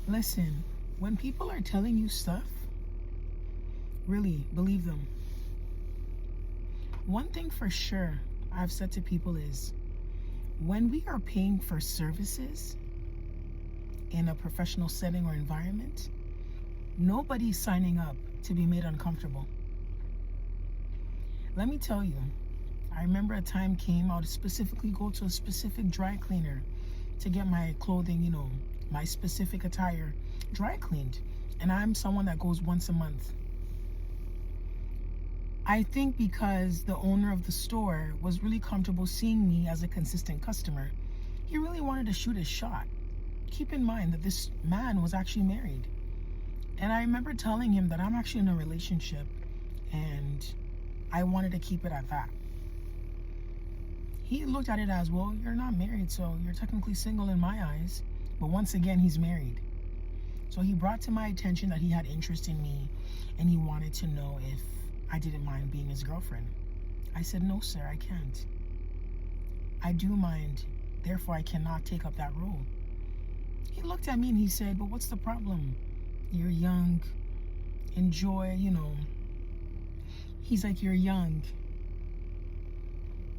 Listen, when people are telling you stuff, really believe them. One thing for sure I've said to people is when we are paying for services in a professional setting or environment, nobody's signing up to be made uncomfortable. Let me tell you, I remember a time came, I would specifically go to a specific dry cleaner to get my clothing, my specific attire dry cleaned. And I'm someone that goes once a month. I think because the owner of the store was really comfortable seeing me as a consistent customer, he really wanted to shoot his shot. Keep in mind that this man was actually married. And I remember telling him that I'm actually in a relationship and I wanted to keep it at that. He looked at it as, well, you're not married, so you're technically single in my eyes. But once again, he's married. So he brought to my attention that he had interest in me and he wanted to know if I didn't mind being his girlfriend. I said, no, sir, I can't. I do mind. Therefore, I cannot take up that role. He looked at me and he said, but what's the problem? You're young. Enjoy, He's like, you're young.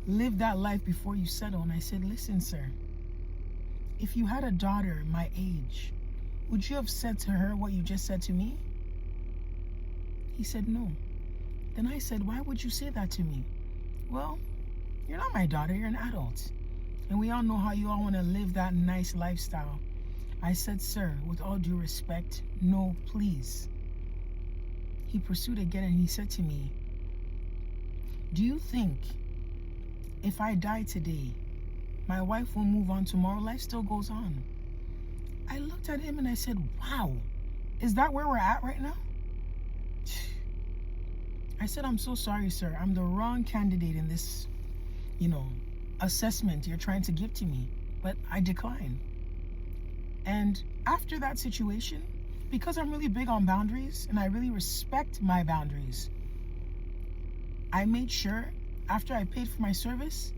Live that life before you settle. And I said, listen, sir, if you had a daughter my age, would you have said to her what you just said to me? He said, no. Then I said, why would you say that to me? Well, you're not my daughter, you're an adult. And we all know how you all want to live that nice lifestyle. I said, sir, with all due respect, no, please. He pursued again and he said to me, do you think if I die today, my wife will move on tomorrow? Life still goes on. I looked at him and I said, wow, is that where we're at right now? I said, I'm so sorry, sir. I'm the wrong candidate in this, assessment you're trying to give to me. But I declined. And after that situation, because I'm really big on boundaries and I really respect my boundaries, I made sure after I paid for my service,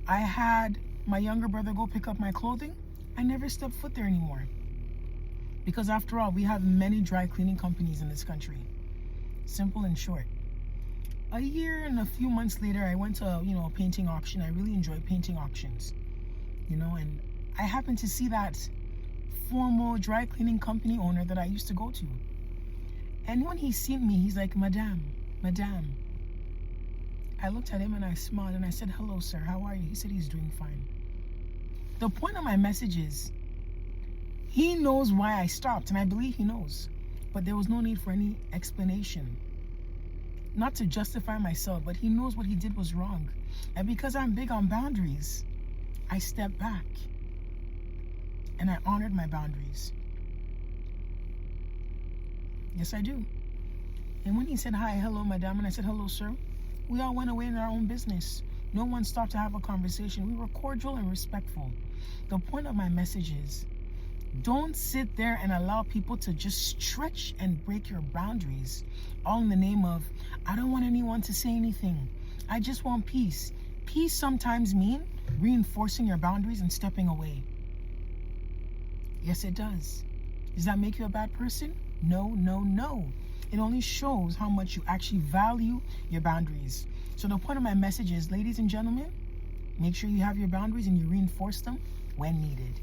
I had my younger brother go pick up my clothing. I never stepped foot there anymore. Because after all, we have many dry cleaning companies in this country. Simple and short. A year and a few months later, I went to a painting auction. I really enjoy painting auctions, and I happened to see that formal dry cleaning company owner that I used to go to. And when he seen me, he's like, Madame. I looked at him and I smiled and I said, hello, sir, how are you? He said he's doing fine. The point of my message is, he knows why I stopped, and I believe he knows. But there was no need for any explanation. Not to justify myself, but he knows what he did was wrong. And because I'm big on boundaries, I stepped back. And I honored my boundaries. Yes, I do. And when he said, hi, hello, madam, and I said, hello, sir, we all went away in our own business. No one stopped to have a conversation. We were cordial and respectful. The point of my message is, don't sit there and allow people to just stretch and break your boundaries, all in the name of, I don't want anyone to say anything. I just want peace. Peace sometimes means reinforcing your boundaries and stepping away. Yes, it does. Does that make you a bad person? No. It only shows how much you actually value your boundaries. So the point of my message is, ladies and gentlemen, make sure you have your boundaries and you reinforce them when needed.